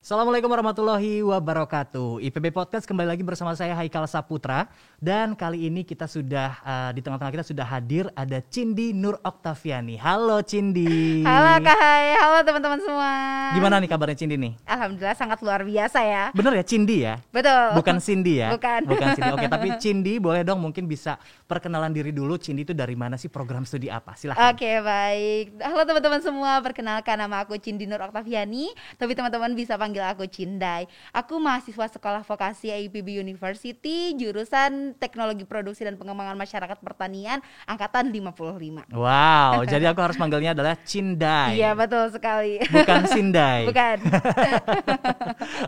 Assalamualaikum warahmatullahi wabarakatuh. IPB Podcast kembali lagi bersama saya Haikal Saputra. Dan kali ini kita sudah di tengah-tengah kita sudah hadir ada Cindy Nur Oktaviani. Halo Cindy. Halo Kak Hai, halo teman-teman semua. Gimana nih kabarnya Cindy nih? Alhamdulillah sangat luar biasa ya. Bener ya Cindy ya? Betul. Bukan Cindy ya? Bukan Cindy. Oke, tapi Cindy boleh dong mungkin bisa perkenalan diri dulu. Cindy itu dari mana sih, program studi apa? Silahkan. Oke, baik. Halo teman-teman semua, perkenalkan nama aku Cindy Nur Oktaviani. Tapi teman-teman bisa panggil aku Cindai. Aku mahasiswa sekolah vokasi IPB University, jurusan Teknologi Produksi dan Pengembangan Masyarakat Pertanian, angkatan 55. Wow, jadi aku harus manggilnya adalah Cindai. Iya, betul sekali. Bukan Sindai. Bukan.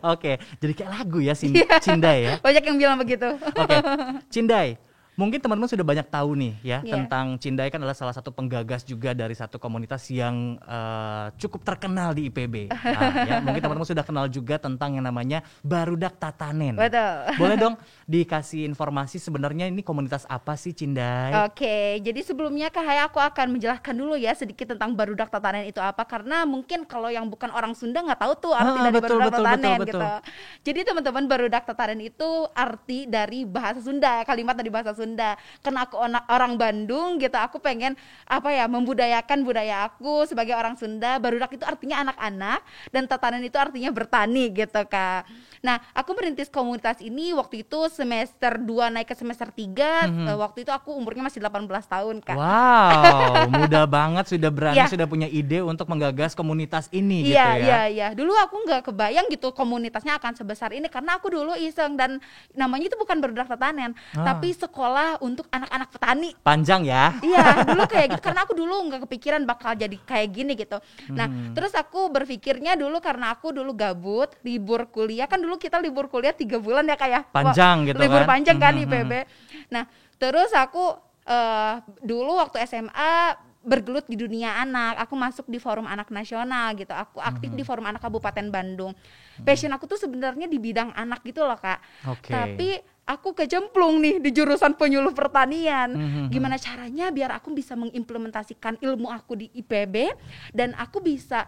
Oke, jadi kayak lagu ya Cindai ya. Banyak yang bilang begitu. Oke, Cindai. Mungkin teman-teman sudah banyak tahu nih ya tentang Cindai, kan adalah salah satu penggagas juga dari satu komunitas yang cukup terkenal di IPB. Nah, ya, mungkin teman-teman sudah kenal juga tentang yang namanya Barudak Tatanen. Betul. Boleh dong dikasih informasi sebenarnya ini komunitas apa sih Cindai? Oke, jadi sebelumnya Kak Hai, aku akan menjelaskan dulu ya sedikit tentang Barudak Tatanen itu apa, karena mungkin kalau yang bukan orang Sunda nggak tahu tuh arti dari Barudak Tatanen gitu. Jadi teman-teman, Barudak Tatanen itu arti dari bahasa Sunda, kalimat dari bahasa Sunda. Karena aku orang Bandung gitu, aku pengen membudayakan budaya aku sebagai orang Sunda. Barudak itu artinya anak-anak dan tatanen itu artinya bertani gitu Kak. Nah, aku merintis komunitas ini waktu itu semester 2 naik ke semester 3. Waktu itu aku umurnya masih 18 tahun Kak. Wow, muda banget, sudah berani, sudah punya ide untuk menggagas komunitas ini gitu ya. Iya. Dulu aku nggak kebayang gitu komunitasnya akan sebesar ini, karena aku dulu iseng, dan namanya itu bukan Barudak Tatanen, tapi sekolah untuk anak-anak petani. Panjang ya. Iya, dulu kayak gitu, karena aku dulu nggak kepikiran bakal jadi kayak gini gitu. Nah, terus aku berpikirnya dulu karena aku dulu gabut, libur kuliah, kan dulu kita libur kuliah 3 bulan ya Kak ya. Panjang gitu libur kan. Panjang kan IPB. Nah, terus aku dulu waktu SMA bergelut di dunia anak. Aku masuk di Forum Anak Nasional gitu. Aku aktif di Forum Anak Kabupaten Bandung. Passion aku tuh sebenarnya di bidang anak gitu loh Kak. Tapi aku kecemplung nih di jurusan penyuluh pertanian. Gimana caranya biar aku bisa mengimplementasikan ilmu aku di IPB dan aku bisa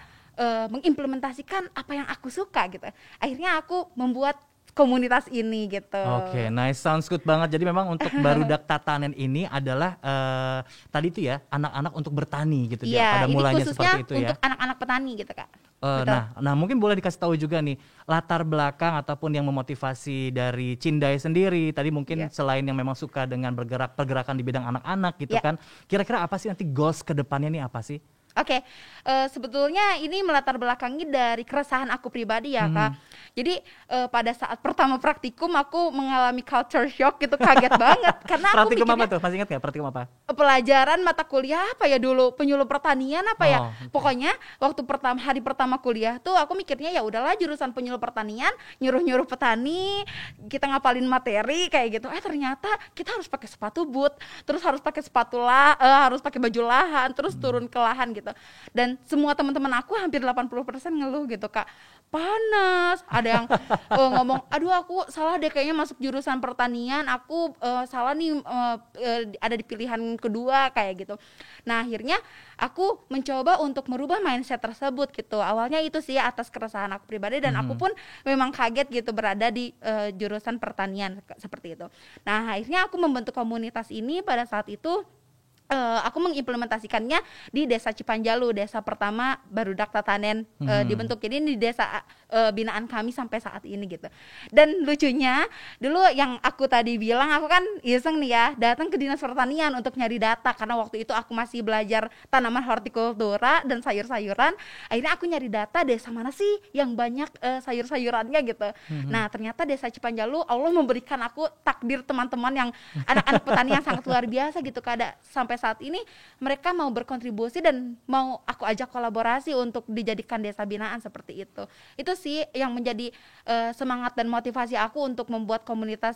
mengimplementasikan apa yang aku suka gitu. Akhirnya aku membuat komunitas ini gitu. Oke, nice, sounds good banget. Jadi memang untuk Barudak Tatanen ini adalah tadi itu ya, anak-anak untuk bertani gitu ya. Pada mulanya seperti itu ya. Untuk anak-anak petani gitu Kak. Nah mungkin boleh dikasih tahu juga nih latar belakang ataupun yang memotivasi dari Cindai sendiri. Tadi mungkin selain yang memang suka dengan pergerakan di bidang anak-anak gitu kan. Kira-kira apa sih nanti goals ke depannya nih, apa sih? Oke, sebetulnya ini melatar belakangi dari keresahan aku pribadi ya Kak. Jadi pada saat pertama praktikum aku mengalami culture shock gitu, kaget banget. Karena praktikum aku apa tuh? Masih ingat gak praktikum apa? Pelajaran mata kuliah apa ya dulu, penyuluh pertanian apa ya. Pokoknya waktu hari pertama kuliah tuh aku mikirnya ya udahlah jurusan penyuluh pertanian, nyuruh-nyuruh petani, kita ngapalin materi kayak gitu. Ternyata kita harus pakai sepatu boot, terus harus pakai harus pakai baju lahan, terus turun ke lahan gitu. Dan semua teman-teman aku hampir 80% ngeluh gitu Kak, panas. Ada yang ngomong, aduh aku salah deh kayaknya masuk jurusan pertanian, aku salah nih ada di pilihan kedua kayak gitu. Nah akhirnya aku mencoba untuk merubah mindset tersebut gitu. Awalnya itu sih atas keresahan aku pribadi, dan aku pun memang kaget gitu berada di jurusan pertanian seperti itu. Nah akhirnya aku membentuk komunitas ini pada saat itu. Aku mengimplementasikannya di Desa Cipanjalu, desa pertama Barudak Tatanen dibentuk. Jadi ini desa binaan kami sampai saat ini gitu. Dan lucunya dulu yang aku tadi bilang, aku kan iseng nih ya datang ke Dinas Pertanian untuk nyari data, karena waktu itu aku masih belajar tanaman hortikultura dan sayur-sayuran. Akhirnya aku nyari data desa mana sih yang banyak sayur-sayurannya gitu. Nah ternyata Desa Cipanjalu, Allah memberikan aku takdir teman-teman yang anak-anak petani yang sangat luar biasa gitu. Sampai saat ini mereka mau berkontribusi dan mau aku ajak kolaborasi untuk dijadikan desa binaan seperti itu. Itu sih yang menjadi semangat dan motivasi aku untuk membuat komunitas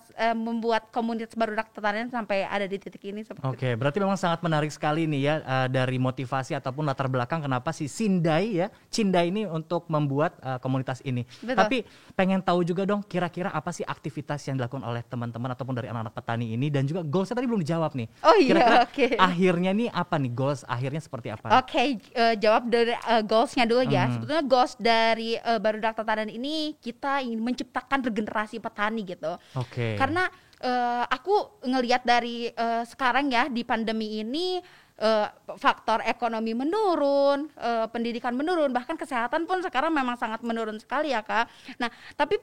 Barudak Tatanen sampai ada di titik ini seperti itu. Oke, berarti memang sangat menarik sekali nih ya dari motivasi ataupun latar belakang kenapa si Cindai ini untuk membuat komunitas ini. Betul. Tapi pengen tahu juga dong kira-kira apa sih aktivitas yang dilakukan oleh teman-teman ataupun dari anak-anak petani ini, dan juga goalsnya tadi belum dijawab nih. Oh iya, kira-kira oke. akhirnya nih apa nih, goals akhirnya seperti apa? Oke, jawab dari goalsnya dulu ya. Sebetulnya goals dari Barudak Tatanan ini kita ingin menciptakan regenerasi petani gitu. Oke. Karena aku ngelihat dari sekarang ya di pandemi ini faktor ekonomi menurun, pendidikan menurun, bahkan kesehatan pun sekarang memang sangat menurun sekali ya Kak. Nah, tapi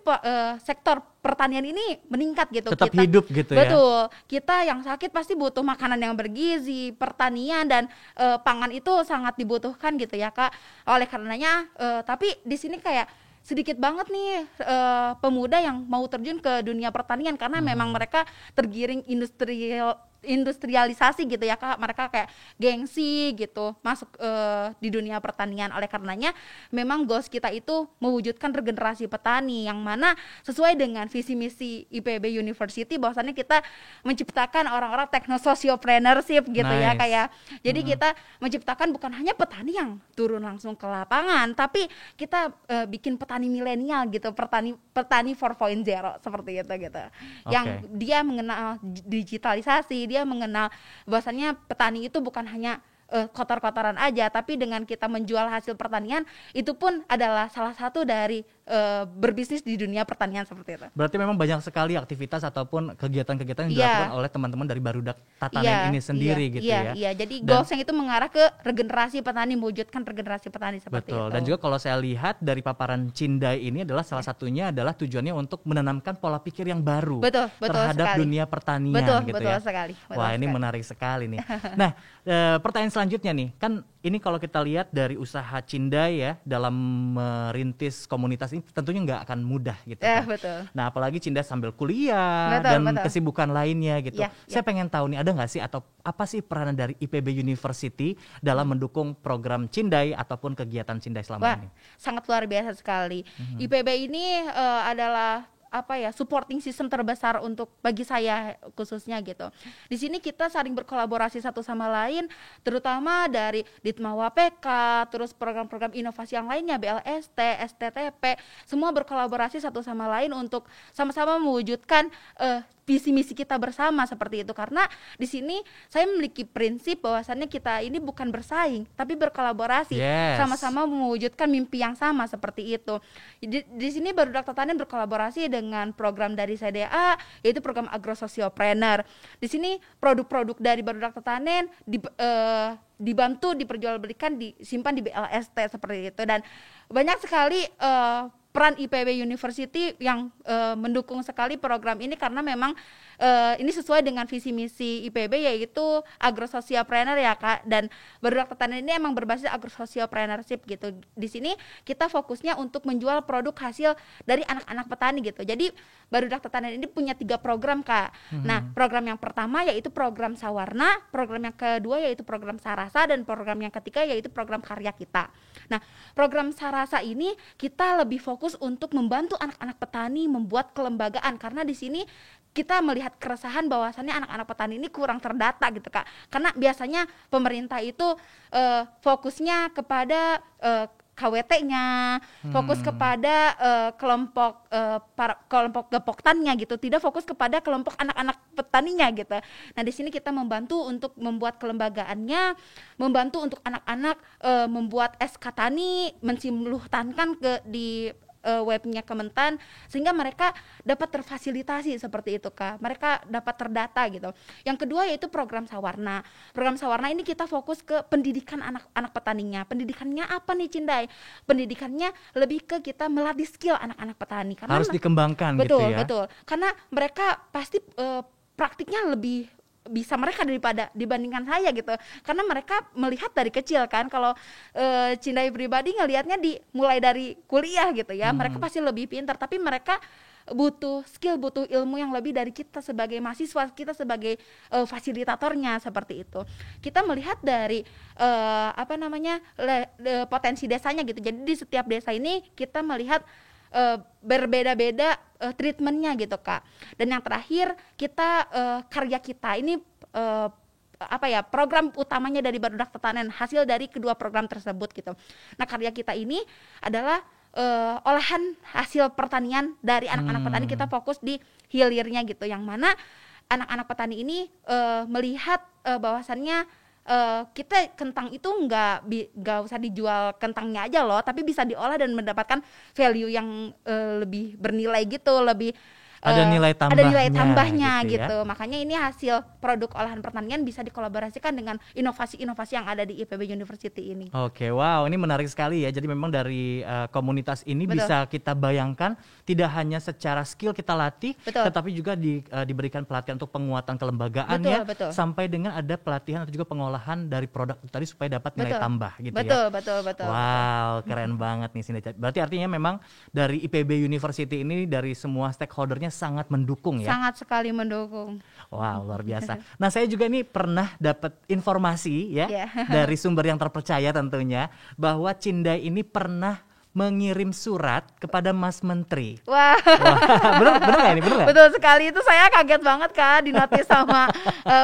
sektor pertanian ini meningkat gitu. Tetap hidup gitu ya. Betul. Kita yang sakit pasti butuh makanan yang bergizi, pertanian dan pangan itu sangat dibutuhkan gitu ya Kak. Oleh karenanya, tapi di sini kayak sedikit banget nih pemuda yang mau terjun ke dunia pertanian karena memang mereka tergiring industrialisasi gitu ya Kak, mereka kayak gengsi gitu masuk di dunia pertanian. Oleh karenanya memang goals kita itu mewujudkan regenerasi petani yang mana sesuai dengan visi misi IPB University bahwasannya kita menciptakan orang-orang techno-sociopreneurship gitu ya kayak. Jadi kita menciptakan bukan hanya petani yang turun langsung ke lapangan, tapi kita bikin petani milenial gitu, petani 4.0 seperti itu gitu. Yang dia mengenal digitalisasi, dia mengenal bahwasannya petani itu bukan hanya kotor-kotoran aja, tapi dengan kita menjual hasil pertanian itu pun adalah salah satu dari berbisnis di dunia pertanian seperti itu. Berarti memang banyak sekali aktivitas ataupun kegiatan-kegiatan yang dilakukan oleh teman-teman dari Barudak Tatanen ini sendiri gitu ya. Iya, jadi goalsnya itu mengarah ke regenerasi petani, mewujudkan regenerasi petani seperti itu. Betul, dan juga kalau saya lihat dari paparan Cindai ini adalah salah satunya adalah tujuannya untuk menanamkan pola pikir yang baru terhadap sekali. dunia pertanian gitu betul ya. Sekali. Wah, ini menarik sekali nih. Nah, pertanyaan selanjutnya nih, kan ini kalau kita lihat dari usaha Cindai ya dalam merintis komunitas ini tentunya nggak akan mudah gitu kan. Betul. Nah, apalagi Cinda sambil kuliah dan kesibukan lainnya gitu. Saya pengen tahu nih, ada nggak sih atau apa sih peranan dari IPB University dalam mendukung program Cindai ataupun kegiatan Cindai selama ini? Sangat luar biasa sekali. IPB ini adalah supporting system terbesar untuk bagi saya khususnya gitu. Di sini kita saling berkolaborasi satu sama lain, terutama dari Ditma WPK, terus program-program inovasi yang lainnya, BLST, STTP, semua berkolaborasi satu sama lain untuk sama-sama mewujudkan visi misi kita bersama seperti itu. Karena di sini saya memiliki prinsip bahwasannya kita ini bukan bersaing tapi berkolaborasi, sama-sama mewujudkan mimpi yang sama seperti itu. Di sini Barudak Tatanen berkolaborasi dengan program dari CDA yaitu program Agro-Sociopreneur. Di sini produk-produk dari Barudak Tatanen dibantu diperjualbelikan, disimpan di BLST seperti itu, dan banyak sekali peran IPB University yang mendukung sekali program ini karena memang ini sesuai dengan visi misi IPB yaitu Agro-Sociopreneur ya Kak, dan Barudak Tatanen ini emang berbasis Agro-Sociopreneurship gitu. Di sini kita fokusnya untuk menjual produk hasil dari anak-anak petani gitu. Jadi Barudak Tatanen ini punya 3 program Kak. Nah, program yang pertama yaitu program Sawarna, program yang kedua yaitu program Sarasa, dan program yang ketiga yaitu program Karya Kita. Nah, program Sarasa ini kita lebih fokus untuk membantu anak-anak petani membuat kelembagaan karena di sini kita melihat keresahan bahwasannya anak-anak petani ini kurang terdata gitu Kak. Karena biasanya pemerintah itu fokusnya kepada KWT-nya, fokus kepada kelompok gepoktannya gitu, tidak fokus kepada kelompok anak-anak petaninya gitu. Nah, di sini kita membantu untuk membuat kelembagaannya, membantu untuk anak-anak membuat SK tani, mensimultankan di webnya Kementan sehingga mereka dapat terfasilitasi seperti itu Kak. Mereka dapat terdata gitu. Yang kedua yaitu program Sawarna. Program Sawarna ini kita fokus ke pendidikan anak-anak petaninya. Pendidikannya apa nih Cindai? Pendidikannya lebih ke kita melatih skill anak-anak petani karena harus dikembangkan gitu ya. Betul. Karena mereka pasti praktiknya lebih bisa mereka dibandingkan saya gitu, karena mereka melihat dari kecil kan. Kalau Cindai pribadi ngelihatnya mulai dari kuliah gitu ya, mereka pasti lebih pintar, tapi mereka butuh skill, butuh ilmu yang lebih dari kita sebagai mahasiswa, kita sebagai fasilitatornya seperti itu. Kita melihat dari potensi desanya gitu. Jadi di setiap desa ini kita melihat berbeda-beda treatmentnya gitu Kak. Dan yang terakhir kita Karya Kita ini program utamanya dari Barudak Tatanen, hasil dari kedua program tersebut gitu. Nah, Karya Kita ini adalah olahan hasil pertanian dari anak-anak petani. Kita fokus di hilirnya gitu, yang mana anak-anak petani ini melihat bahwasannya kita kentang itu nggak usah dijual kentangnya aja loh, tapi bisa diolah dan mendapatkan value yang lebih bernilai gitu, lebih ada nilai tambahnya gitu. Makanya ini hasil produk olahan pertanian bisa dikolaborasikan dengan inovasi-inovasi yang ada di IPB University ini. Oke, wow, ini menarik sekali ya. Jadi memang dari komunitas ini Betul. bisa kita bayangkan tidak hanya secara skill kita latih, Betul. tetapi juga diberikan pelatihan untuk penguatan kelembagaannya, Betul. sampai dengan ada pelatihan atau juga pengolahan dari produk tadi supaya dapat nilai tambah gitu betul, ya. Betul. Wow, keren banget nih Cindy. Berarti artinya memang dari IPB University ini dari semua stakeholdernya sangat mendukung ya. Sangat sekali mendukung. Wow, luar biasa. Nah, saya juga ini pernah dapat informasi ya dari sumber yang terpercaya tentunya bahwa Cindai ini pernah mengirim surat kepada Mas Menteri. Wah. Bener nggak ini? Bener nggak? Betul sekali, itu saya kaget banget Kak di notis sama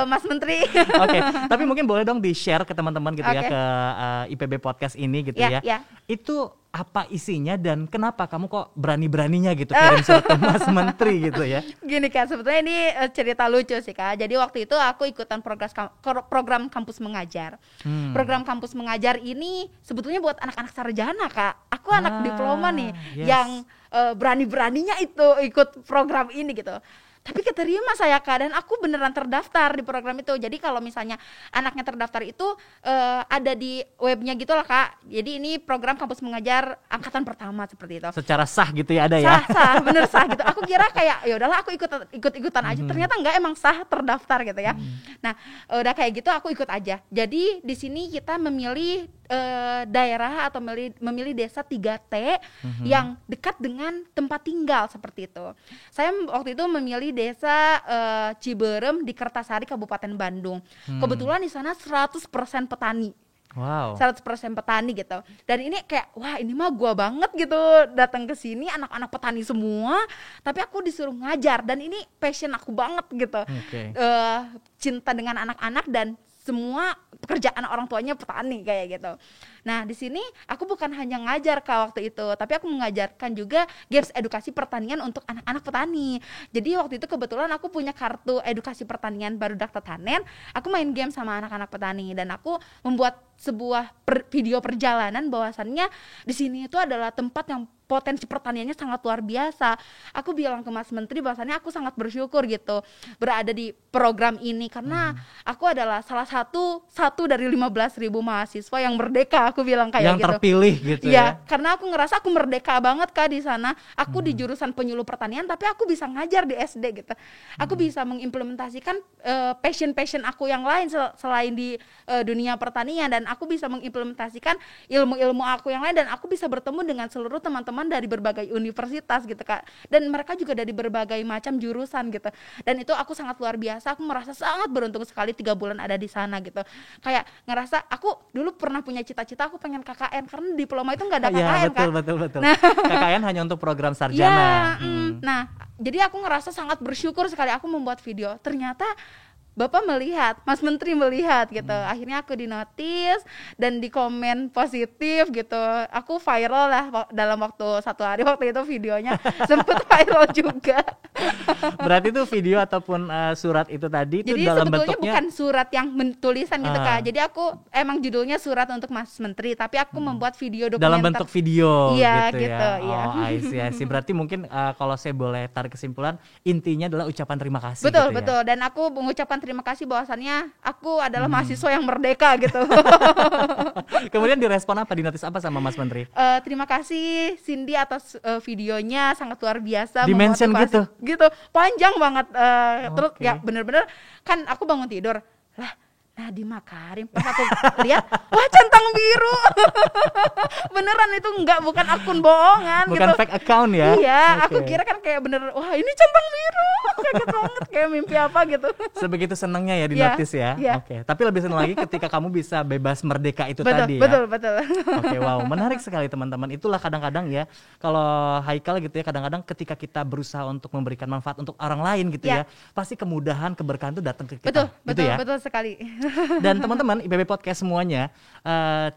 Mas Menteri. Oke, tapi mungkin boleh dong di-share ke teman-teman gitu ya, ke IPB Podcast ini gitu ya. Itu apa isinya dan kenapa kamu kok berani-beraninya gitu kirim surat ke Mas Menteri gitu ya? Gini Kak, sebetulnya ini cerita lucu sih Kak. Jadi waktu itu aku ikutan program kampus mengajar. Program kampus mengajar ini sebetulnya buat anak-anak sarjana Kak. Aku anak diploma nih yang berani-beraninya itu ikut program ini gitu. Tapi keterima saya Kak, dan aku beneran terdaftar di program itu. Jadi kalau misalnya anaknya terdaftar itu ada di webnya gitu lah Kak. Jadi ini program kampus mengajar angkatan pertama seperti itu. Secara sah gitu ya ada ya? Sah, bener sah gitu. Aku kira kayak ya udahlah aku ikut-ikutan aja. Ternyata enggak, emang sah terdaftar gitu ya. Nah, udah kayak gitu aku ikut aja. Jadi di sini kita memilih daerah atau memilih desa 3T yang dekat dengan tempat tinggal seperti itu. Saya waktu itu memilih desa Ciberem di Kertasari Kabupaten Bandung. Kebetulan di sana 100% petani. Wow. 100% petani gitu. Dan ini kayak wah ini mah gua banget gitu datang ke sini anak-anak petani semua, tapi aku disuruh ngajar dan ini passion aku banget gitu. Cinta dengan anak-anak dan semua pekerjaan orang tuanya petani kayak gitu. Nah di sini aku bukan hanya ngajar Kak waktu itu, tapi aku mengajarkan juga games edukasi pertanian untuk anak-anak petani. Jadi waktu itu kebetulan aku punya kartu edukasi pertanian Barudak Tetanen. Aku main game sama anak-anak petani dan aku membuat sebuah video perjalanan bahwasannya di sini itu adalah tempat yang potensi pertaniannya sangat luar biasa. Aku bilang ke Mas Menteri bahwasannya aku sangat bersyukur gitu berada di program ini karena aku adalah salah satu dari 15.000 mahasiswa yang merdeka, aku bilang kayak yang gitu. Yang terpilih gitu ya. Karena aku ngerasa aku merdeka banget Kak di sana. Aku di jurusan penyuluh pertanian tapi aku bisa ngajar di SD gitu. Aku bisa mengimplementasikan passion aku yang lain selain di dunia pertanian, dan aku bisa mengimplementasikan ilmu-ilmu aku yang lain, dan aku bisa bertemu dengan seluruh teman-teman dari berbagai universitas gitu Kak, dan mereka juga dari berbagai macam jurusan gitu, dan itu aku sangat luar biasa. Aku merasa sangat beruntung sekali 3 bulan ada di sana gitu. Kayak ngerasa aku dulu pernah punya cita-cita aku pengen KKN karena diploma itu nggak ada KKN Kak. Betul. Nah, KKN hanya untuk program sarjana. Nah jadi aku ngerasa sangat bersyukur sekali aku membuat video. Ternyata Bapak melihat, Mas Menteri melihat gitu. Akhirnya aku dinotis dan di komen positif gitu. Aku viral lah dalam waktu 1 hari. Waktu itu videonya sempat viral juga. Berarti itu video ataupun surat itu tadi itu dalam bentuknya. Jadi sebetulnya bukan surat yang tulisan gitu Kak. Jadi aku emang judulnya surat untuk Mas Menteri, tapi aku membuat video dokumenter. Dalam bentuk video gitu ya. Iya. Oh, I see. Berarti mungkin kalau saya boleh tarik kesimpulan, intinya adalah ucapan terima kasih. Betul. Dan aku mengucapkan terima kasih bahwasannya aku adalah mahasiswa yang merdeka gitu. Kemudian direspon apa, dinotis apa sama Mas Menteri? Terima kasih Cindy atas videonya, sangat luar biasa. Dimension gitu, panjang banget. Terus ya bener-bener kan aku bangun tidur lah, Nadiem Makarim, pas aku lihat wah centang biru. Beneran itu bukan akun bohongan bukan gitu. Fake account ya. Iya, aku kira kan kayak bener, wah ini centang biru. Kaget banget, kayak mimpi apa gitu. Sebegitu senangnya ya di notis ya. Oke. Tapi lebih senang lagi ketika kamu bisa bebas merdeka itu tadi ya. Betul. Oke, wow, menarik sekali teman-teman. Itulah kadang-kadang ya, kalau Haikal gitu ya, kadang-kadang ketika kita berusaha untuk memberikan manfaat untuk orang lain gitu ya, pasti kemudahan, keberkahan itu datang ke kita. Betul sekali. Dan teman-teman IPB Podcast semuanya,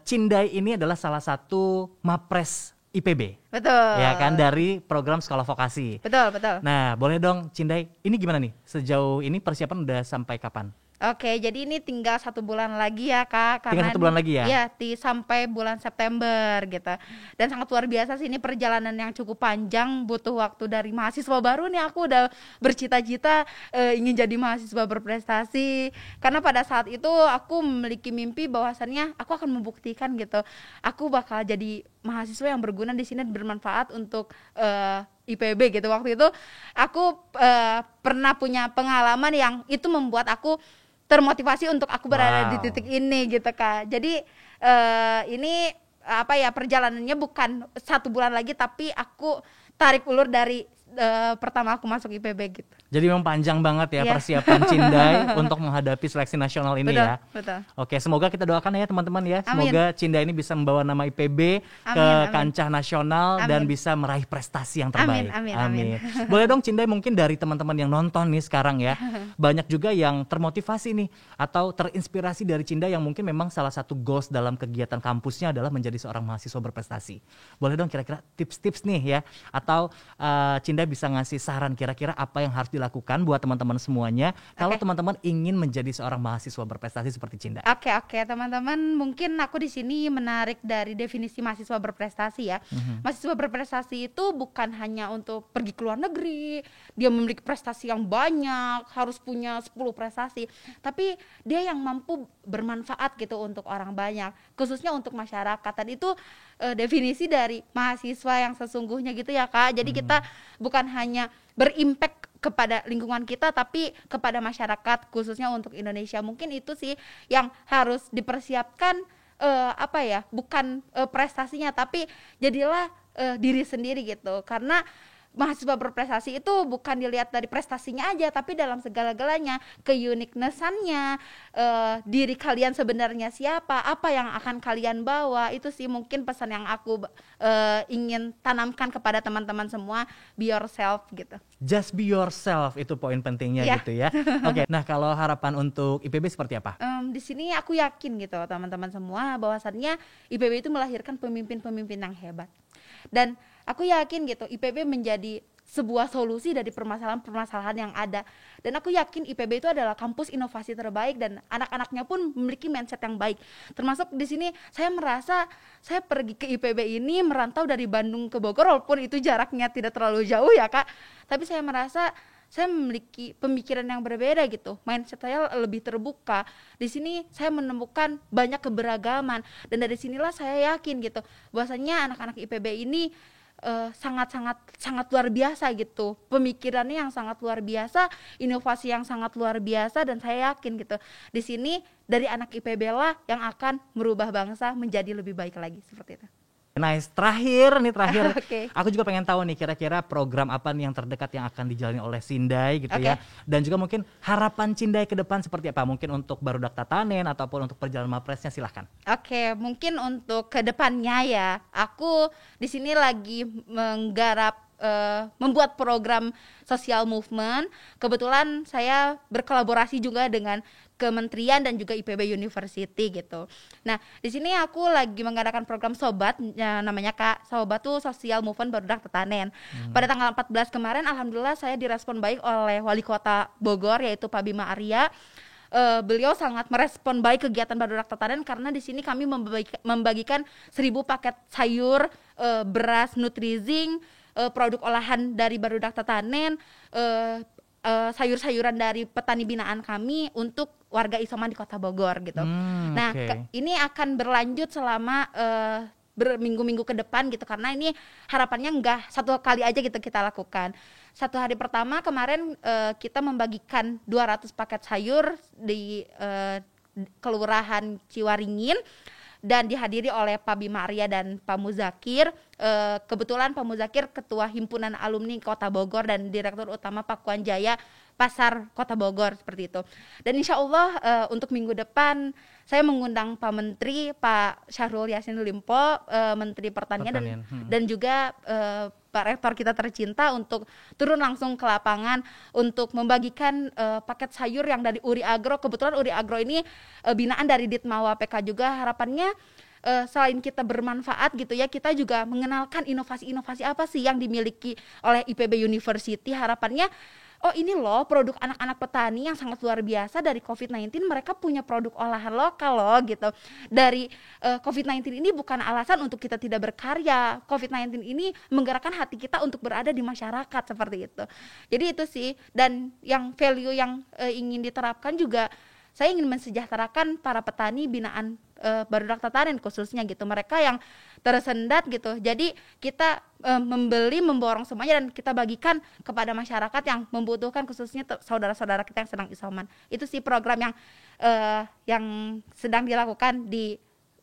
Cindai ini adalah salah satu mapres IPB. Betul. Ya kan, dari program sekolah vokasi. Betul. Nah, boleh dong Cindai, ini gimana nih? Sejauh ini persiapan udah sampai kapan? Oke, jadi ini tinggal 1 bulan lagi ya Kak. Tinggal 1 bulan lagi ya? Iya, sampai bulan September gitu. Dan sangat luar biasa sih, ini perjalanan yang cukup panjang, butuh waktu dari mahasiswa baru nih. Aku udah bercita-cita ingin jadi mahasiswa berprestasi. Karena pada saat itu aku memiliki mimpi bahwasannya aku akan membuktikan gitu. Aku bakal jadi mahasiswa yang berguna di sini, bermanfaat untuk IPB gitu. Waktu itu aku pernah punya pengalaman yang itu membuat aku termotivasi untuk aku berada di titik ini gitu Kak. Jadi ini apa ya, perjalanannya bukan 1 bulan lagi, tapi aku tarik ulur dari pertama aku masuk IPB gitu. Jadi memang panjang banget ya persiapan Cindai untuk menghadapi seleksi nasional ini. Betul, ya. Betul. Oke, semoga kita doakan ya teman-teman ya. Amin. Semoga Cindai ini bisa membawa nama IPB ke kancah nasional dan bisa meraih prestasi yang terbaik. Amin. Boleh dong Cindai, mungkin dari teman-teman yang nonton nih sekarang ya, banyak juga yang termotivasi nih atau terinspirasi dari Cindai yang mungkin memang salah satu goals dalam kegiatan kampusnya adalah menjadi seorang mahasiswa berprestasi. Boleh dong kira-kira tips-tips nih ya, atau Cindai bisa ngasih saran kira-kira apa yang harus dilakukan buat teman-teman semuanya kalau teman-teman ingin menjadi seorang mahasiswa berprestasi seperti Cindai. Oke, teman-teman, mungkin aku di sini menarik dari definisi mahasiswa berprestasi ya. Mahasiswa berprestasi itu bukan hanya untuk pergi ke luar negeri, dia memiliki prestasi yang banyak, harus punya 10 prestasi, tapi dia yang mampu bermanfaat gitu untuk orang banyak, khususnya untuk masyarakat. Dan itu definisi dari mahasiswa yang sesungguhnya gitu ya Kak. Jadi kita bukan hanya berimpact kepada lingkungan kita, tapi kepada masyarakat, khususnya untuk Indonesia. Mungkin itu sih yang harus dipersiapkan, bukan prestasinya, tapi jadilah diri sendiri gitu. Karena mahasiswa berprestasi itu bukan dilihat dari prestasinya aja, tapi dalam segala-galanya, keuniqueness-annya, diri kalian sebenarnya siapa, apa yang akan kalian bawa. Itu sih mungkin pesan yang aku ingin tanamkan kepada teman-teman semua, be yourself gitu. Just be yourself, itu poin pentingnya gitu ya. Oke, nah kalau harapan untuk IPB seperti apa? Di sini aku yakin gitu teman-teman semua bahwasannya IPB itu melahirkan pemimpin-pemimpin yang hebat. Dan aku yakin gitu IPB menjadi sebuah solusi dari permasalahan-permasalahan yang ada. Dan aku yakin IPB itu adalah kampus inovasi terbaik dan anak-anaknya pun memiliki mindset yang baik. Termasuk di sini saya merasa saya pergi ke IPB ini merantau dari Bandung ke Bogor, walaupun itu jaraknya tidak terlalu jauh ya Kak. Tapi saya merasa saya memiliki pemikiran yang berbeda gitu. Mindset saya lebih terbuka. Di sini saya menemukan banyak keberagaman, dan dari sinilah saya yakin gitu bahwasanya anak-anak IPB ini sangat luar biasa gitu. Pemikirannya yang sangat luar biasa, inovasi yang sangat luar biasa, dan saya yakin gitu di sini dari anak IPB lah yang akan merubah bangsa menjadi lebih baik lagi, seperti itu. Nice. Terakhir, Okay. Aku juga pengen tahu nih kira-kira program apa nih yang terdekat yang akan dijalani oleh Cindai gitu ya. Dan juga mungkin harapan Cindai ke depan seperti apa? Mungkin untuk Barudak Tatanen ataupun untuk perjalanan Mapresnya, silahkan. Oke, mungkin untuk ke depannya ya, aku di sini lagi menggarap membuat program social movement. Kebetulan saya berkolaborasi juga dengan Kementerian dan juga IPB University gitu. Nah, di sini aku lagi mengadakan program Sobat, ya, namanya Kak. Sobat tuh Social Movement Barudak Tatanen. Pada tanggal 14 kemarin alhamdulillah saya direspon baik oleh Wali Kota Bogor, yaitu Pak Bima Arya. Beliau sangat merespon baik kegiatan Barudak Tatanen karena di sini kami membagikan 1000 paket sayur, beras Nutrizing, produk olahan dari Barudak Tatanen, sayur-sayuran dari petani binaan kami untuk warga isoman di Kota Bogor gitu. Nah, ini akan berlanjut selama berminggu-minggu ke depan gitu, karena ini harapannya enggak satu kali aja gitu kita lakukan. Satu hari pertama kemarin kita membagikan 200 paket sayur di Kelurahan Ciwaringin dan dihadiri oleh Pak Bima Arya dan Pak Muzakir. Kebetulan Pak Muzakir Ketua Himpunan Alumni Kota Bogor dan Direktur Utama Pakuan Jaya Pasar Kota Bogor, seperti itu. Dan insya Allah untuk minggu depan saya mengundang Pak Menteri, Pak Syahrul Yassin Limpo, Menteri Pertanian. Dan juga Pak Rektor kita tercinta untuk turun langsung ke lapangan untuk membagikan paket sayur yang dari Uri Agro. Kebetulan Uri Agro ini binaan dari Ditmawa PK juga. Harapannya selain kita bermanfaat gitu ya, kita juga mengenalkan inovasi-inovasi apa sih yang dimiliki oleh IPB University. Harapannya oh ini loh produk anak-anak petani yang sangat luar biasa, dari COVID-19 mereka punya produk olahan lokal loh gitu. Dari COVID-19 ini bukan alasan untuk kita tidak berkarya, COVID-19 ini menggerakkan hati kita untuk berada di masyarakat, seperti itu. Jadi itu sih, dan yang value yang ingin diterapkan juga, saya ingin mensejahterakan para petani binaan Barudak Tatanen khususnya gitu, mereka yang tersendat gitu. Jadi kita membeli, memborong semuanya dan kita bagikan kepada masyarakat yang membutuhkan, khususnya saudara-saudara kita yang sedang isoman. Itu sih program yang sedang dilakukan di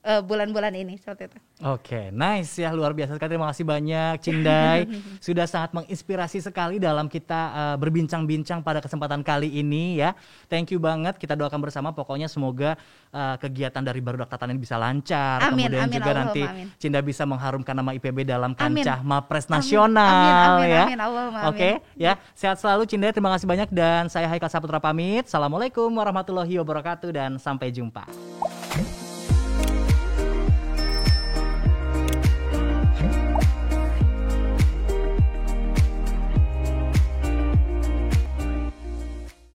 bulan-bulan ini, seperti itu. Oke, nice ya, luar biasa sekali. Terima kasih banyak Cindai, sudah sangat menginspirasi sekali dalam kita berbincang-bincang pada kesempatan kali ini ya. Thank you banget, kita doakan bersama pokoknya semoga kegiatan dari Barudak Tatanen bisa lancar. Amin, kemudian amin, juga nanti amin. Cinda bisa mengharumkan nama IPB dalam Amin. kancah Mapres nasional Amin, ya. amin, Allahumma amin. Oke ya, sehat selalu Cindai, terima kasih banyak, dan saya Haikal Saputra pamit. Assalamualaikum warahmatullahi wabarakatuh dan sampai jumpa.